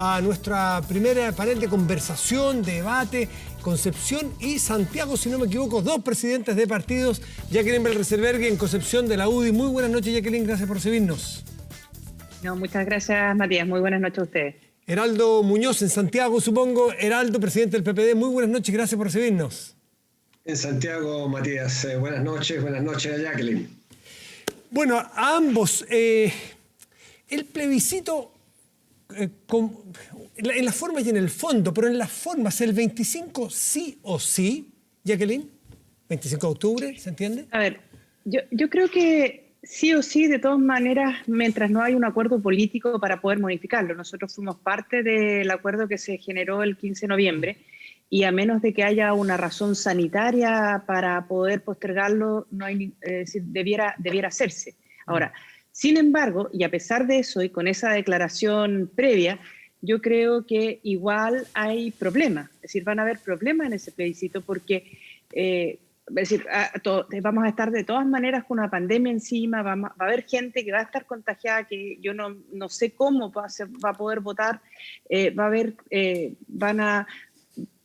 A nuestra primera panel de conversación, debate, Concepción y Santiago, si no me equivoco, dos presidentes de partidos, Jacqueline Belreserberghe en Concepción de la UDI. Muy buenas noches, Jacqueline, gracias por recibirnos. No, muchas gracias, Matías. Muy buenas noches a ustedes. Heraldo Muñoz en Santiago, supongo. Heraldo, presidente del PPD, muy buenas noches, gracias por recibirnos. En Santiago, Matías, buenas noches a Jacqueline. Bueno, a ambos, el plebiscito... en las formas y en el fondo, pero en las formas, el 25 sí o sí, Jacqueline, 25 de octubre, ¿se entiende? A ver, yo creo que sí o sí, de todas maneras, mientras no hay un acuerdo político para poder modificarlo. Nosotros fuimos parte del acuerdo que se generó el 15 de noviembre y a menos de que haya una razón sanitaria para poder postergarlo, no hay, debiera hacerse. Ahora, sin embargo, y a pesar de eso, y con esa declaración previa, yo creo que igual hay problemas. Es decir, van a haber problemas en ese plebiscito porque vamos a estar de todas maneras con una pandemia encima, va a haber gente que va a estar contagiada, que yo no sé cómo va a poder votar,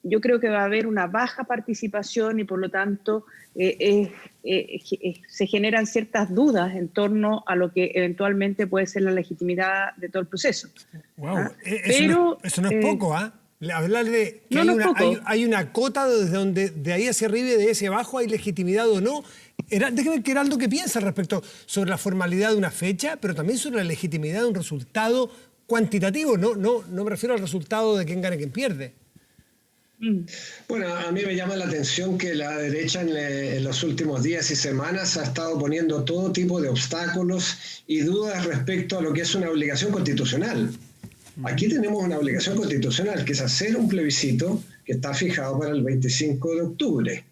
yo creo que va a haber una baja participación y por lo tanto se generan ciertas dudas en torno a lo que eventualmente puede ser la legitimidad de todo el proceso. Wow, eso no es poco, ¿ah? Hablar de que hay una cota desde donde de ahí hacia arriba y de ahí hacia abajo hay legitimidad o no. Déjeme ver, Heraldo, ¿qué piensa respecto sobre la formalidad de una fecha, pero también sobre la legitimidad de un resultado cuantitativo? No me refiero al resultado de quién gana y quién pierde. Bueno, a mí me llama la atención que la derecha en los últimos días y semanas ha estado poniendo todo tipo de obstáculos y dudas respecto a lo que es una obligación constitucional. Aquí tenemos una obligación constitucional, que es hacer un plebiscito que está fijado para el 25 de octubre.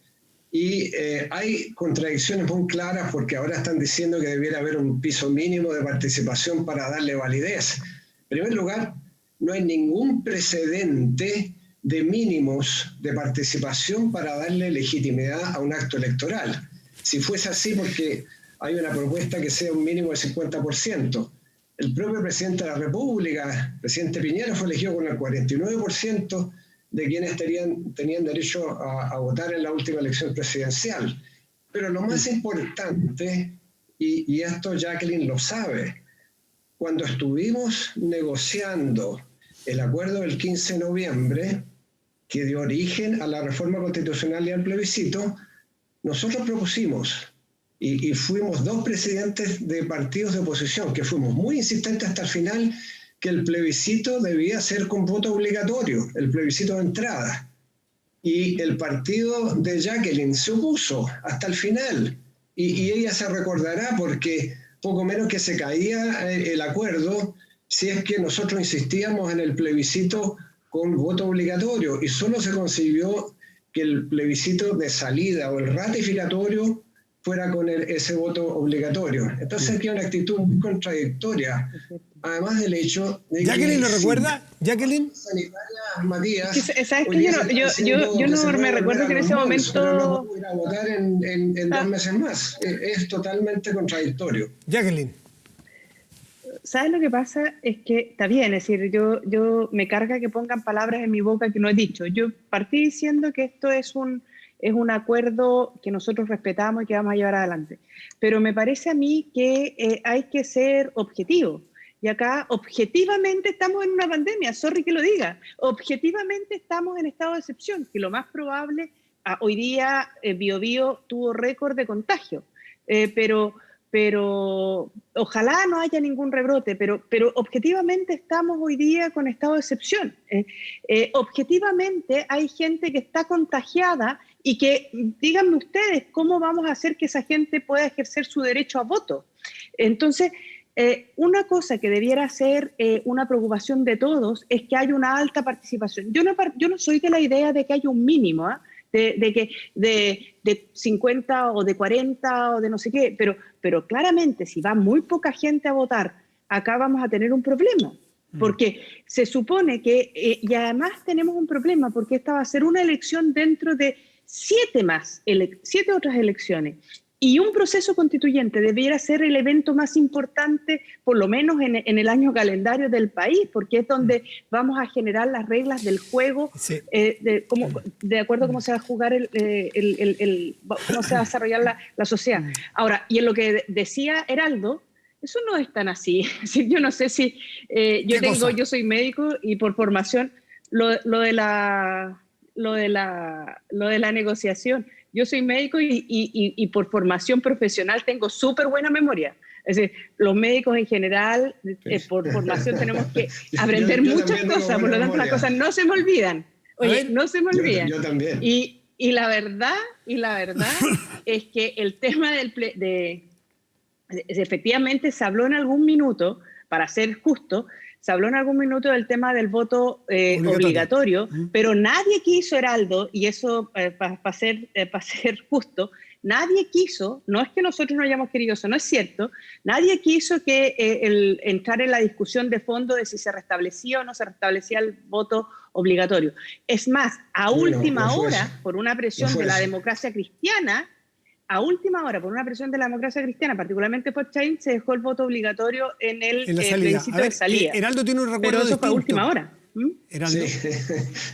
Y hay contradicciones muy claras porque ahora están diciendo que debiera haber un piso mínimo de participación para darle validez. En primer lugar, no hay ningún precedente de mínimos de participación para darle legitimidad a un acto electoral. Si fuese así, porque hay una propuesta que sea un mínimo de 50%. El propio presidente de la República, presidente Piñera, fue elegido con el 49% de quienes tenían derecho a votar en la última elección presidencial. Pero lo más importante, y esto Jacqueline lo sabe, cuando estuvimos negociando el acuerdo del 15 de noviembre, que dio origen a la reforma constitucional y al plebiscito, nosotros propusimos, y fuimos dos presidentes de partidos de oposición, que fuimos muy insistentes hasta el final, que el plebiscito debía ser con voto obligatorio, el plebiscito de entrada. Y el partido de Jacqueline se opuso hasta el final, y ella se recordará porque poco menos que se caía el acuerdo si es que nosotros insistíamos en el plebiscito con voto obligatorio, y solo se consiguió que el plebiscito de salida o el ratificatorio fuera con ese voto obligatorio. Entonces aquí hay una actitud muy contradictoria, además del hecho de ¿Jacqueline lo recuerda? ¿Jacqueline? Sanitaria, Matías. ¿Sabes qué? Yo no me recuerdo que en ese momento... Pero no vamos a ir a votar en 2 meses más. Es totalmente contradictorio. Jacqueline. ¿Sabes lo que pasa? Es que está bien, es decir, yo me carga que pongan palabras en mi boca que no he dicho. Yo partí diciendo que esto es un acuerdo que nosotros respetamos y que vamos a llevar adelante. Pero me parece a mí que hay que ser objetivo. Y acá, objetivamente, estamos en una pandemia, sorry que lo diga. Objetivamente estamos en estado de excepción, que lo más probable, hoy día Biobío tuvo récord de contagio, pero ojalá no haya ningún rebrote, pero objetivamente estamos hoy día con estado de excepción. Objetivamente hay gente que está contagiada y que, díganme ustedes, ¿cómo vamos a hacer que esa gente pueda ejercer su derecho a voto? Entonces, una cosa que debiera ser una preocupación de todos es que haya una alta participación. Yo no soy de la idea de que haya un mínimo, de 50 o de 40 o de no sé qué, pero claramente si va muy poca gente a votar, acá vamos a tener un problema, porque se supone que, y además tenemos un problema, porque esta va a ser una elección dentro de 7 otras elecciones, Y un proceso constituyente debiera ser el evento más importante, por lo menos en el año calendario del país, porque es donde vamos a generar las reglas del juego, sí. De acuerdo a cómo se va a jugar, cómo se va a desarrollar la sociedad. Ahora, y en lo que decía Heraldo, eso no es tan así. Yo no sé si yo soy médico y por formación lo de la negociación. Yo soy médico y por formación profesional tengo súper buena memoria. Es decir, los médicos en general, por formación tenemos que aprender muchas cosas, por lo tanto las cosas no se me olvidan. Oye, no se me olvidan. Yo también. Y la verdad es que el tema efectivamente se habló en algún minuto, para ser justo, se habló en algún minuto del tema del voto obligatorio, pero nadie quiso, Heraldo, y eso para ser justo, nadie quiso, no es que nosotros no hayamos querido eso, no es cierto, nadie quiso que entrar en la discusión de fondo de si se restablecía o no se restablecía el voto obligatorio. Es más, a última hora, por una presión de la democracia cristiana, particularmente por Chain, se dejó el voto obligatorio en el plebiscito de salida. Heraldo tiene un recuerdo pero eso distinto. fue a última hora. Sí.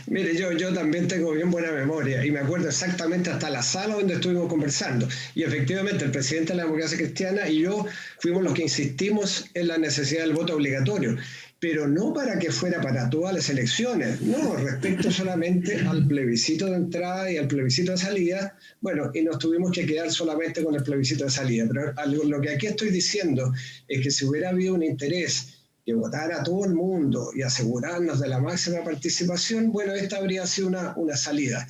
Mire, yo también tengo bien buena memoria y me acuerdo exactamente hasta la sala donde estuvimos conversando. Y efectivamente el presidente de la democracia cristiana y yo fuimos los que insistimos en la necesidad del voto obligatorio. Pero no para que fuera para todas las elecciones, no, respecto solamente al plebiscito de entrada y al plebiscito de salida, bueno, y nos tuvimos que quedar solamente con el plebiscito de salida. Pero lo que aquí estoy diciendo es que si hubiera habido un interés que votara a todo el mundo y asegurarnos de la máxima participación, bueno, esta habría sido una salida.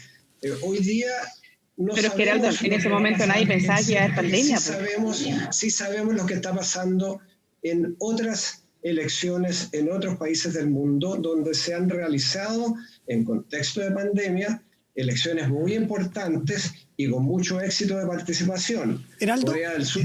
Hoy día no pero sabemos... Pero en ese momento nadie pensaba que iba a haber pandemia. Sí sabemos lo que está pasando en otras elecciones en otros países del mundo donde se han realizado en contexto de pandemia elecciones muy importantes y con mucho éxito de participación. ¿Heraldo? Corea del Sur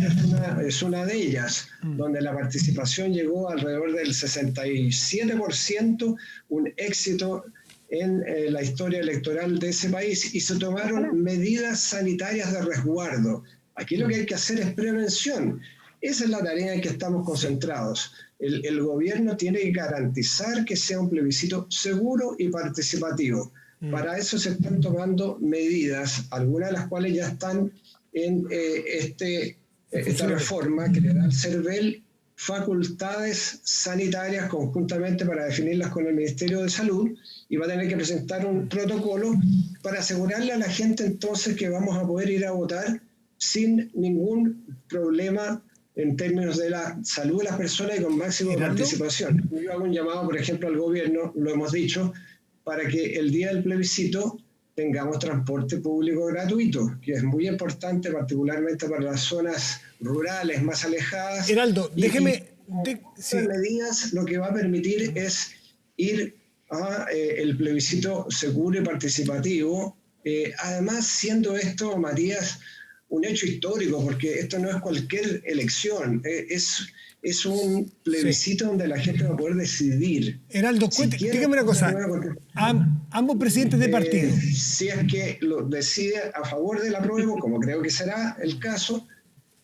es una de ellas, donde la participación llegó alrededor del 67%, un éxito en la historia electoral de ese país, y se tomaron medidas sanitarias de resguardo. Aquí lo que hay que hacer es prevención. Esa es la tarea en que estamos concentrados. El gobierno tiene que garantizar que sea un plebiscito seguro y participativo. Para eso se están tomando medidas, algunas de las cuales ya están en esta reforma que le da al CERVEL facultades sanitarias conjuntamente para definirlas con el Ministerio de Salud, y va a tener que presentar un protocolo para asegurarle a la gente entonces que vamos a poder ir a votar sin ningún problema en términos de la salud de las personas y con máxima participación. Yo hago un llamado, por ejemplo, al gobierno, lo hemos dicho, para que el día del plebiscito tengamos transporte público gratuito, que es muy importante, particularmente para las zonas rurales más alejadas. Heraldo, déjeme... Estas medidas lo que va a permitir es ir a el plebiscito seguro y participativo. Además, siendo esto, Matías, un hecho histórico, porque esto no es cualquier elección, es un plebiscito donde la gente va a poder decidir. Heraldo, dígame una cosa, ambos presidentes de partido. Si es que lo decide a favor del apruebo, como creo que será el caso,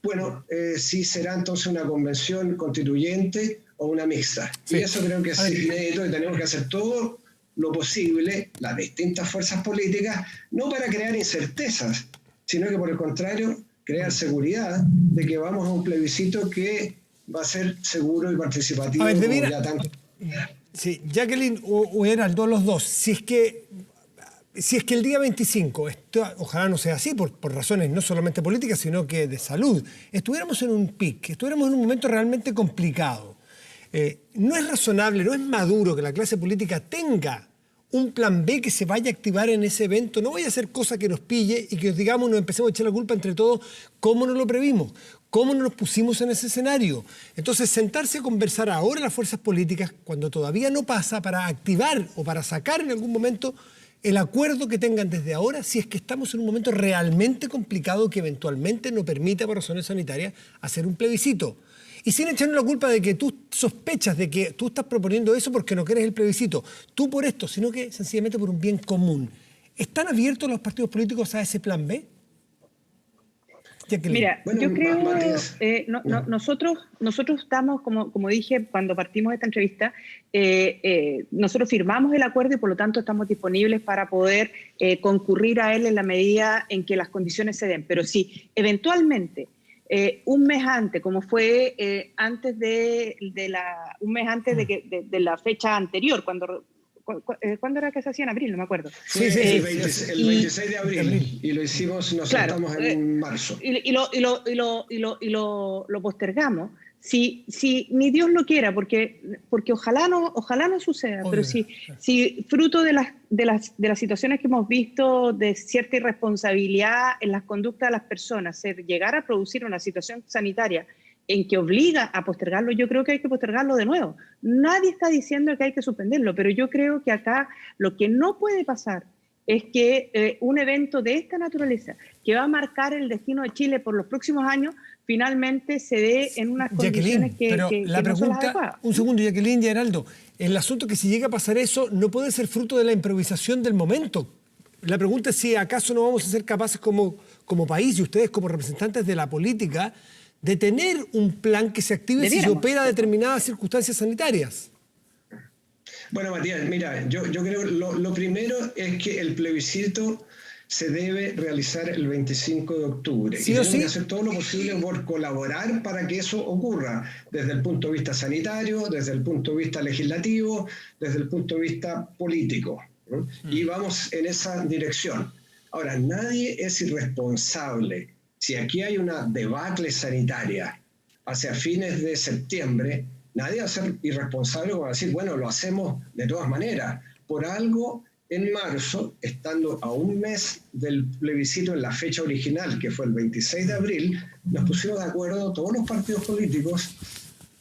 bueno, sí será entonces una convención constituyente o una mixta. Sí. Y eso creo que es inédito y tenemos que hacer todo lo posible, las distintas fuerzas políticas, no para crear incertezas, sino que por el contrario, crear seguridad de que vamos a un plebiscito que va a ser seguro y participativo. A ver, sí, Jacqueline o Heraldo, los dos, si es que el día 25, ojalá no sea así, por razones no solamente políticas, sino que de salud, estuviéramos en un pic, estuviéramos en un momento realmente complicado, no es razonable, no es maduro que la clase política tenga un plan B que se vaya a activar en ese evento. No vaya a ser cosa que nos pille y que digamos, nos empecemos a echar la culpa entre todos. ¿Cómo no lo previmos? ¿Cómo no nos pusimos en ese escenario? Entonces, sentarse a conversar ahora las fuerzas políticas, cuando todavía no pasa, para activar o para sacar en algún momento el acuerdo que tengan desde ahora, si es que estamos en un momento realmente complicado que eventualmente no permita, por razones sanitarias, hacer un plebiscito. Y sin echarnos la culpa de que tú sospechas de que tú estás proponiendo eso porque no quieres el plebiscito, tú por esto, sino que sencillamente por un bien común. ¿Están abiertos los partidos políticos a ese plan B? Mira, bueno, yo creo, nosotros estamos, como dije cuando partimos de esta entrevista, nosotros firmamos el acuerdo y por lo tanto estamos disponibles para poder concurrir a él en la medida en que las condiciones se den. Pero si eventualmente un mes antes, como fue un mes antes de la fecha anterior, ¿cuándo era que se hacía? En abril, no me acuerdo. Sí, el 26 de abril. Y lo hicimos, nos sentamos en marzo. Y lo postergamos. Si ni Dios lo quiera, porque ojalá no suceda, pero si fruto de las situaciones que hemos visto de cierta irresponsabilidad en las conductas de las personas, se llegara a producir una situación sanitaria en que obliga a postergarlo, yo creo que hay que postergarlo de nuevo. Nadie está diciendo que hay que suspenderlo, pero yo creo que acá lo que no puede pasar es que un evento de esta naturaleza, que va a marcar el destino de Chile por los próximos años, finalmente se dé en unas condiciones que la no son las pregunta, adecuadas. un segundo, Jacqueline y Heraldo, el asunto que si llega a pasar eso no puede ser fruto de la improvisación del momento. La pregunta es si acaso no vamos a ser capaces como país y ustedes como representantes de la política de tener un plan que se active si se opera determinadas circunstancias sanitarias. Bueno, Matías, mira, yo creo lo primero es que el plebiscito se debe realizar el 25 de octubre. ¿Sí y o tenemos sí? que hacer todo lo posible por colaborar para que eso ocurra, desde el punto de vista sanitario, desde el punto de vista legislativo, desde el punto de vista político, ¿no? Y vamos en esa dirección. Ahora, nadie es irresponsable. Si aquí hay una debacle sanitaria hacia fines de septiembre, nadie va a ser irresponsable como decir, bueno, lo hacemos de todas maneras. Por algo, en marzo, estando a un mes del plebiscito en la fecha original, que fue el 26 de abril, nos pusimos de acuerdo todos los partidos políticos,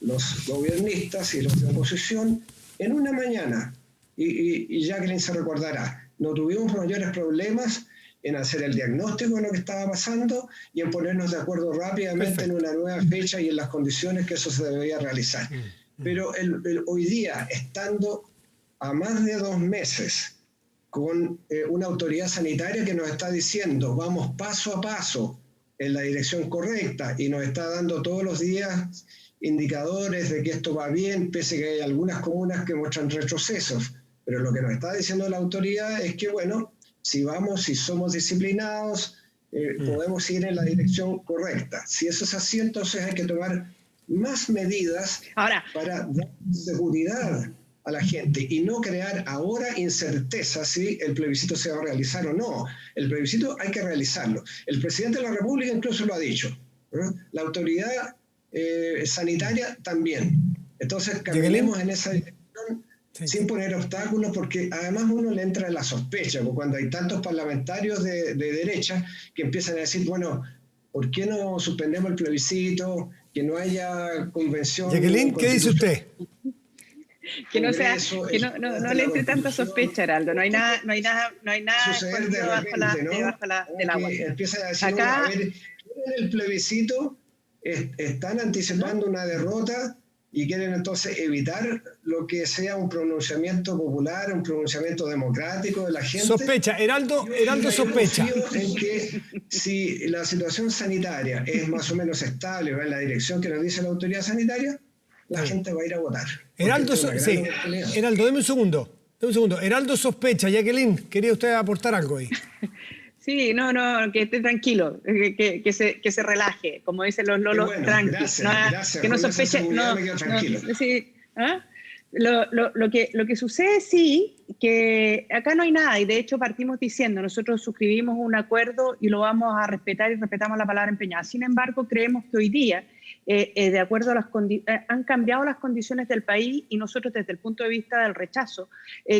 los gobiernistas y los de oposición, en una mañana. Y Jacqueline se recordará, no tuvimos mayores problemas en hacer el diagnóstico de lo que estaba pasando y en ponernos de acuerdo rápidamente en una nueva fecha y en las condiciones que eso se debía realizar. Pero hoy día, estando a más de 2 meses con una autoridad sanitaria que nos está diciendo vamos paso a paso en la dirección correcta y nos está dando todos los días indicadores de que esto va bien, pese a que hay algunas comunas que muestran retrocesos. Pero lo que nos está diciendo la autoridad es que, bueno, si somos disciplinados, podemos ir en la dirección correcta. Si eso es así, entonces hay que tomar más medidas para dar seguridad a la gente y no crear ahora incerteza si el plebiscito se va a realizar o no. El plebiscito hay que realizarlo. El presidente de la República incluso lo ha dicho, ¿no? La autoridad sanitaria también. Entonces caminemos en esa dirección sin poner obstáculos, porque además uno le entra en la sospecha, porque cuando hay tantos parlamentarios de derecha que empiezan a decir, bueno, ¿por qué no suspendemos el plebiscito? Que no haya convención. Jacqueline, ¿qué dice usted? Que no sea, que no le entre tanta sospecha, Heraldo. No hay nada suceder debajo del agua. Empieza a decir, acá, a ver, en el plebiscito están anticipando una derrota y quieren entonces evitar lo que sea un pronunciamiento popular, un pronunciamiento democrático de la gente. Sospecha, Heraldo sospecha. En que si la situación sanitaria es más o menos estable, va en la dirección que nos dice la autoridad sanitaria, la gente va a ir a votar. Heraldo, deme un segundo. Heraldo sospecha. Jacqueline, ¿quería usted aportar algo ahí? Sí, no, que esté tranquilo, que se relaje, como dicen los lolos, bueno, tranqui. Gracias, que no sospeche. me quedo tranquilo. Sí, ¿ah? Lo que sucede, sí, que acá no hay nada, y de hecho partimos diciendo, nosotros suscribimos un acuerdo y lo vamos a respetar y respetamos la palabra empeñada. Sin embargo, creemos que hoy día, de acuerdo a las han cambiado las condiciones del país y nosotros desde el punto de vista del rechazo,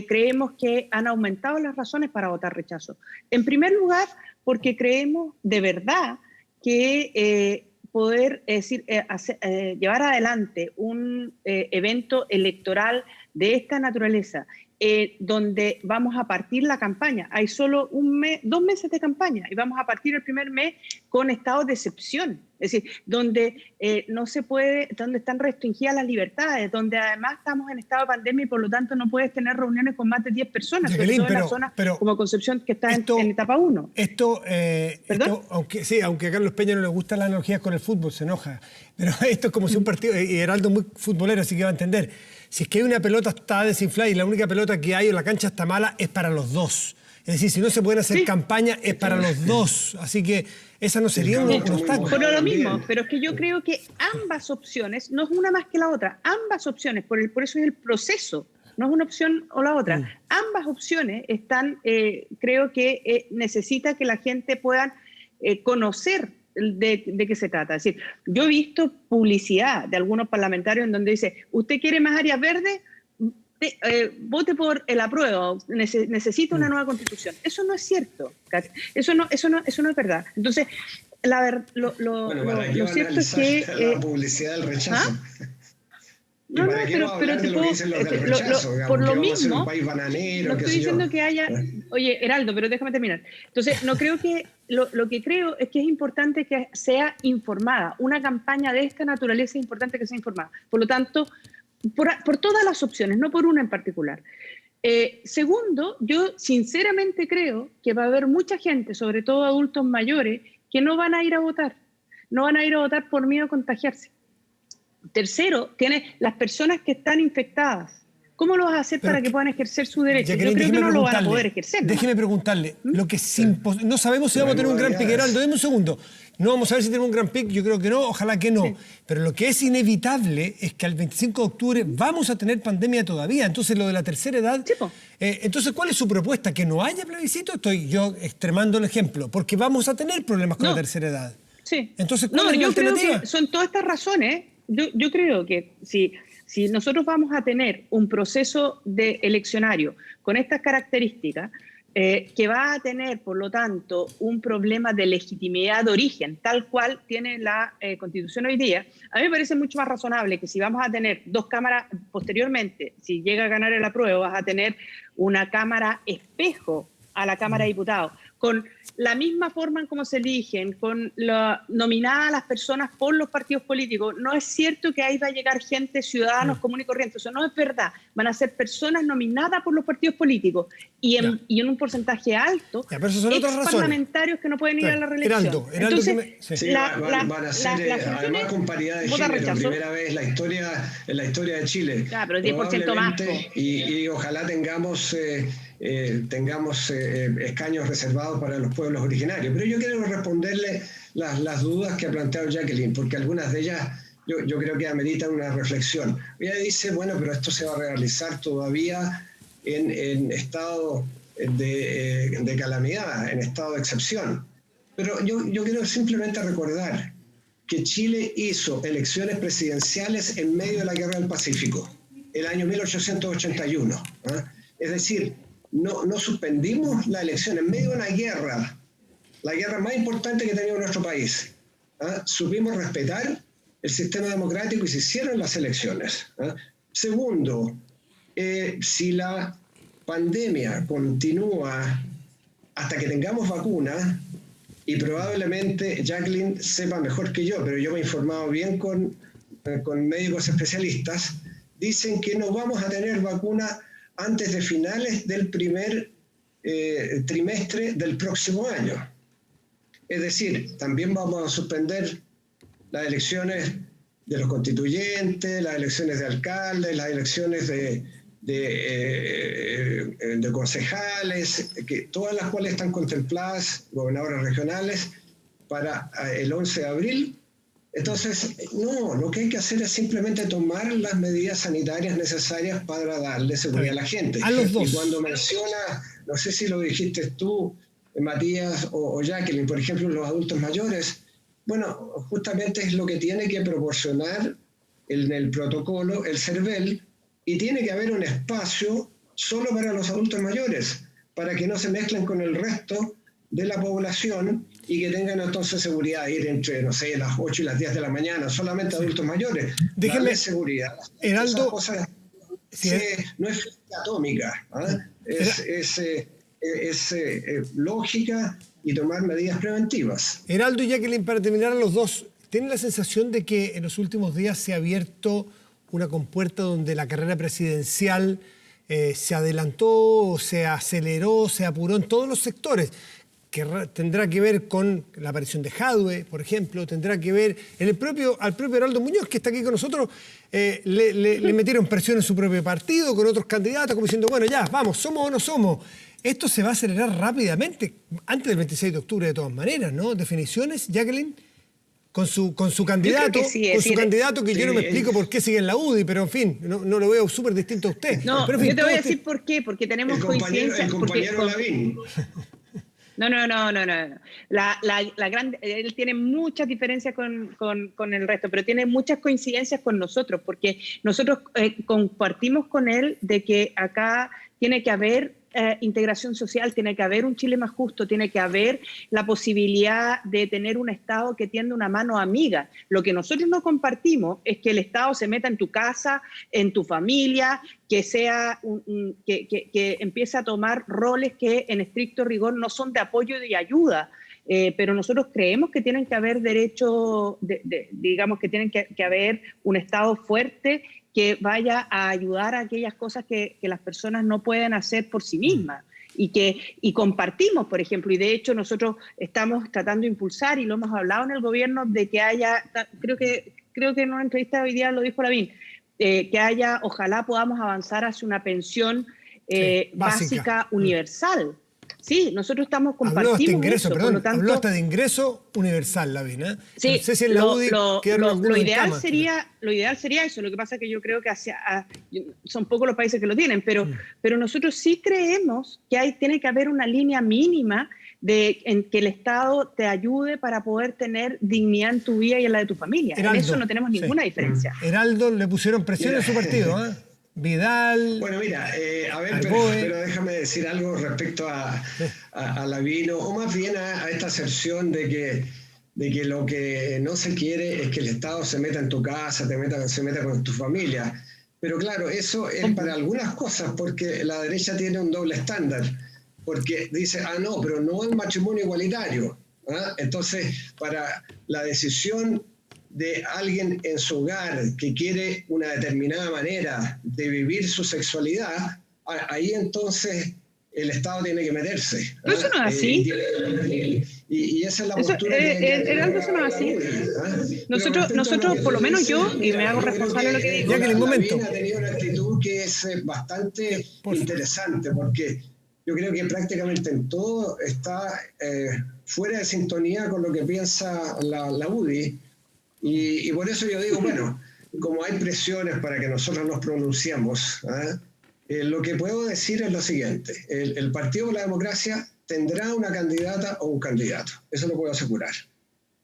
creemos que han aumentado las razones para votar rechazo. En primer lugar, porque creemos de verdad que poder llevar adelante un evento electoral de esta naturaleza donde vamos a partir la campaña. Hay solo 2 meses de campaña y vamos a partir el primer mes con estado de excepción. Es decir, donde no se puede, donde están restringidas las libertades, donde además estamos en estado de pandemia y por lo tanto no puedes tener reuniones con más de 10 personas, sobre todo en la zona como Concepción, que está en etapa 1. Esto, aunque a Carlos Peña no le gustan las analogías con el fútbol, se enoja. Pero esto es como si un partido, y Heraldo es muy futbolero, así que va a entender. Si es que hay una pelota está desinflada y la única pelota que hay o la cancha está mala, es para los dos. Es decir, si no se pueden hacer campaña, es para los dos. Así que esa no sería un obstáculo. Pero lo mismo, pero es que yo creo que ambas opciones, no es una más que la otra, ambas opciones, por eso es el proceso, no es una opción o la otra. Ambas opciones están, creo que necesita que la gente pueda conocer de qué se trata. Es decir, yo he visto publicidad de algunos parlamentarios en donde dice, ¿usted quiere más áreas verdes? Vote por el apruebo, necesita una nueva constitución. Eso no es cierto. Eso no es verdad. Entonces, lo cierto es que... la publicidad del rechazo. No, por lo mismo, no estoy diciendo que haya... Oye, Heraldo, pero déjame terminar. Entonces, no creo que... Lo que creo es que es importante que sea informada. Una campaña de esta naturaleza es importante que sea informada. Por lo tanto, por todas las opciones, no por una en particular. Segundo, yo sinceramente creo que va a haber mucha gente, sobre todo adultos mayores, que no van a ir a votar. No van a ir a votar por miedo a contagiarse. Tercero, tiene las personas que están infectadas. ¿Cómo lo vas a hacer para que puedan ejercer su derecho? Yo creo que no lo van a poder ejercer. Déjeme preguntarle. Lo que no sabemos si vamos a tener un gran pick, Heraldo. Deme un segundo. No vamos a ver si tenemos un gran pick. Yo creo que no. Ojalá que no. Sí. Pero lo que es inevitable es que al 25 de octubre vamos a tener pandemia todavía. Entonces, lo de la tercera edad... Sí, entonces, ¿cuál es su propuesta? ¿Que no haya plebiscito? Estoy yo extremando el ejemplo. Porque vamos a tener problemas con la tercera edad. Sí. Entonces, ¿cuál es la alternativa? Creo que son todas estas razones. Yo creo que si nosotros vamos a tener un proceso de eleccionario con estas características, que va a tener, por lo tanto, un problema de legitimidad de origen, tal cual tiene la Constitución hoy día, a mí me parece mucho más razonable que si vamos a tener 2 cámaras posteriormente, si llega a ganar el apruebo, vas a tener una cámara espejo a la Cámara de Diputados, con la misma forma en cómo se eligen, con nominada a las personas por los partidos políticos. No es cierto que ahí va a llegar gente, ciudadanos comunes y corrientes. Eso no es verdad. Van a ser personas nominadas por los partidos políticos y en un porporcentaje alto, parlamentarios que no pueden ir a la reelección. Entonces, van a ser, además con paridad de género, primera vez en la historia de Chile. Claro, pero 10% más. Y ojalá tengamos escaños reservados para los pueblos originarios. Pero yo quiero responderle las dudas que ha planteado Jacqueline, porque algunas de ellas yo creo que ameritan una reflexión. Ella dice, bueno, pero esto se va a realizar todavía en estado de calamidad, en estado de excepción. Pero yo quiero simplemente recordar que Chile hizo elecciones presidenciales en medio de la Guerra del Pacífico, el año 1881. Es decir, no suspendimos la elección en medio de una guerra, la guerra más importante que tenía nuestro país. Supimos respetar el sistema democrático y se hicieron las elecciones. Segundo, si la pandemia continúa hasta que tengamos vacuna, y probablemente Jacqueline sepa mejor que yo, pero yo me he informado bien con médicos especialistas, dicen que no vamos a tener vacuna antes de finales del primer trimestre del próximo año. Es decir, también vamos a suspender las elecciones de los constituyentes, las elecciones de alcaldes, las elecciones de concejales, todas las cuales están contempladas, gobernadores regionales, para el 11 de abril. Entonces, no, lo que hay que hacer es simplemente tomar las medidas sanitarias necesarias para darle seguridad a la gente. A los dos. Y cuando menciona, no sé si lo dijiste tú, Matías o Jacqueline, por ejemplo, los adultos mayores, bueno, justamente es lo que tiene que proporcionar en el protocolo el CERVEL, y tiene que haber un espacio solo para los adultos mayores, para que no se mezclen con el resto de la población y que tengan entonces seguridad, ir entre, no sé, las 8 y las 10 de la mañana, solamente adultos mayores. Déjeme, seguridad. Heraldo, no es física atómica, es lógica y tomar medidas preventivas. Heraldo y Jacqueline, para terminar, a los dos, ¿tienen la sensación de que en los últimos días se ha abierto una compuerta donde la carrera presidencial se adelantó, se aceleró, se apuró en todos los sectores? Que tendrá que ver con la aparición de Jadwe, por ejemplo, tendrá que ver al propio Heraldo Muñoz, que está aquí con nosotros, le metieron presión en su propio partido, con otros candidatos, como diciendo, bueno, ya, vamos, somos o no somos. Esto se va a acelerar rápidamente, antes del 26 de octubre de todas maneras, ¿no? ¿Definiciones, Jacqueline? Con su candidato, que yo no me explico por qué sigue en la UDI, pero en fin, no lo veo súper distinto a usted. No, pero, en fin, yo te voy a decir por qué, porque tenemos coincidencia. El compañero Lavín. No. Él tiene muchas diferencias con el resto, pero tiene muchas coincidencias con nosotros, porque nosotros compartimos con él de que acá tiene que haber integración social, tiene que haber un Chile más justo, tiene que haber la posibilidad de tener un Estado que tienda una mano amiga. Lo que nosotros no compartimos es que el Estado se meta en tu casa, en tu familia, que sea que empiece a tomar roles que en estricto rigor no son de apoyo y de ayuda. Pero nosotros creemos que tienen que haber derechos, digamos que tienen que haber un Estado fuerte que vaya a ayudar a aquellas cosas que las personas no pueden hacer por sí mismas y compartimos, por ejemplo, y de hecho nosotros estamos tratando de impulsar y lo hemos hablado en el gobierno de que haya, creo que en una entrevista hoy día lo dijo Lavín, que haya, ojalá podamos avanzar hacia una pensión básica universal. Sí, nosotros compartimos eso, por lo tanto... Habló hasta de ingreso universal, Lavín, ¿eh? Sí, no sé si en la UDI lo ideal sería eso. Lo que pasa es que yo creo que son pocos los países que lo tienen, pero nosotros sí creemos que tiene que haber una línea mínima en que el Estado te ayude para poder tener dignidad en tu vida y en la de tu familia. Heraldo, en eso no tenemos ninguna diferencia. Heraldo, le pusieron presión en su partido, ¿eh? Vidal. Bueno, mira, a ver, pero déjame decir algo respecto a Lavín, o más bien a esta aserción de que lo que no se quiere es que el Estado se meta en tu casa, se meta con tu familia. Pero claro, eso es para algunas cosas, porque la derecha tiene un doble estándar, porque dice, no, pero no el matrimonio igualitario. Entonces, para la decisión de alguien en su hogar que quiere una determinada manera de vivir su sexualidad, ahí entonces el Estado tiene que meterse. Pero eso no es así. Y esa es la postura eso no es así. Nosotros, por lo menos yo, y me hago responsable de lo que digo. Ya que en el momento ha tenido una actitud que es bastante interesante, porque yo creo que prácticamente en todo está fuera de sintonía con lo que piensa la UDI. Y por eso yo digo, bueno, como hay presiones para que nosotros nos pronunciemos, lo que puedo decir es lo siguiente: el Partido por la Democracia tendrá una candidata o un candidato, eso lo puedo asegurar.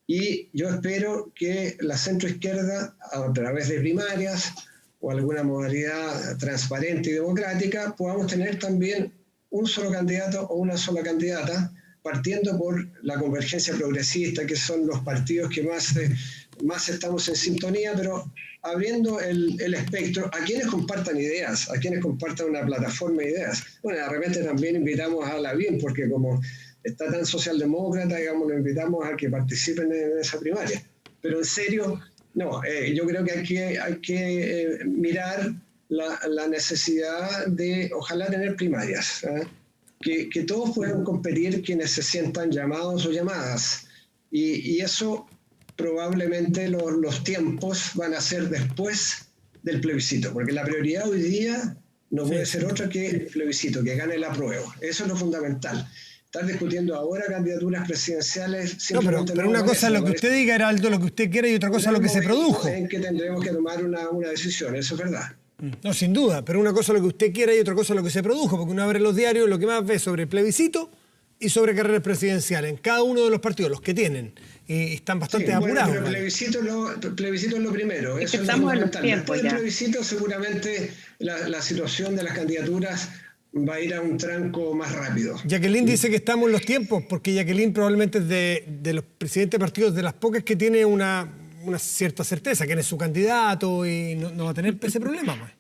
Y yo espero que la centroizquierda, a través de primarias o alguna modalidad transparente y democrática, podamos tener también un solo candidato o una sola candidata, partiendo por la convergencia progresista, que son los partidos que más estamos en sintonía, pero abriendo el espectro a quienes compartan ideas, a quienes compartan una plataforma de ideas. Bueno, de repente también invitamos a Lavín, porque como está tan socialdemócrata, digamos, lo invitamos a que participen en esa primaria. Pero en serio, no, yo creo que hay que mirar la necesidad de, ojalá, tener primarias, que todos puedan competir quienes se sientan llamados o llamadas. Y eso probablemente los tiempos van a ser después del plebiscito, porque la prioridad hoy día no puede ser otra que el plebiscito, que gane el apruebo. Eso es lo fundamental. Estar discutiendo ahora candidaturas presidenciales... No, pero una cosa es lo que usted diga, Heraldo, lo que usted quiera, y otra cosa es lo que se produjo. En que tendremos que tomar una decisión, eso es verdad. No, sin duda, pero una cosa es lo que usted quiera y otra cosa es lo que se produjo, porque uno abre los diarios, lo que más ve sobre el plebiscito y sobre carreras presidenciales, en cada uno de los partidos, los que tienen, y están bastante apurados. Pero plebiscito es lo primero, eso estamos en los tiempos. Después del plebiscito seguramente la situación de las candidaturas va a ir a un tranco más rápido. Jacqueline dice que estamos en los tiempos, porque Jacqueline probablemente es de los presidentes de partidos de las pocas que tiene una cierta certeza, que es su candidato y no va a tener ese problema.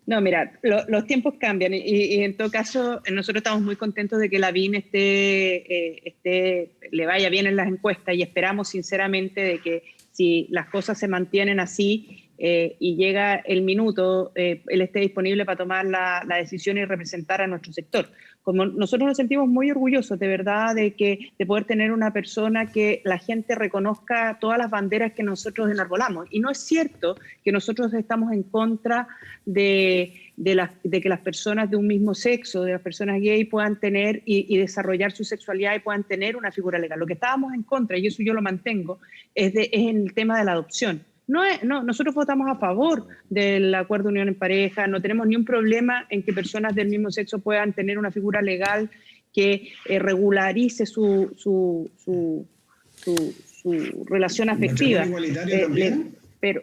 No, mira, los tiempos cambian y en todo caso nosotros estamos muy contentos de que Lavín le vaya bien en las encuestas y esperamos sinceramente de que si las cosas se mantienen así y llega el minuto, él esté disponible para tomar la decisión y representar a nuestro sector. Como nosotros nos sentimos muy orgullosos de verdad de poder tener una persona que la gente reconozca todas las banderas que nosotros enarbolamos. Y no es cierto que nosotros estamos en contra de que las personas de un mismo sexo, de las personas gay puedan tener y desarrollar su sexualidad y puedan tener una figura legal. Lo que estábamos en contra, y eso yo lo mantengo, es en el tema de la adopción. Nosotros votamos a favor del acuerdo de unión en pareja, no tenemos ni un problema en que personas del mismo sexo puedan tener una figura legal que regularice su relación afectiva. ¿Matrimonio igualitario también? Pero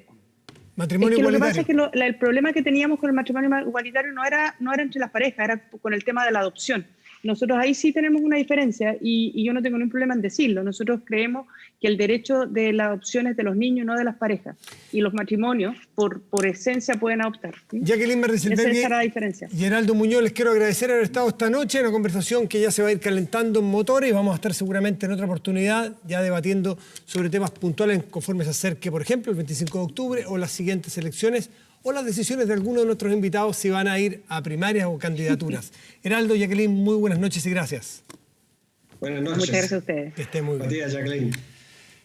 matrimonio igualitario. Lo que pasa es que el problema que teníamos con el matrimonio igualitario no era entre las parejas, era con el tema de la adopción. Nosotros ahí sí tenemos una diferencia y yo no tengo ningún problema en decirlo. Nosotros creemos que el derecho de la adopción es de los niños, no de las parejas. Y los matrimonios, por esencia, pueden adoptar. ¿Sí? Jacqueline Merriselberghi, esa es la diferencia. Geraldo Muñoz, les quiero agradecer haber estado esta noche en una conversación que ya se va a ir calentando en motores y vamos a estar seguramente en otra oportunidad ya debatiendo sobre temas puntuales conforme se acerque, por ejemplo, el 25 de octubre o las siguientes elecciones o las decisiones de algunos de nuestros invitados si van a ir a primarias o candidaturas. Geraldo, Jacqueline, muy buenas noches y gracias. Buenas noches. Muchas gracias a ustedes. Que esté muy bien. Matías, Jacqueline.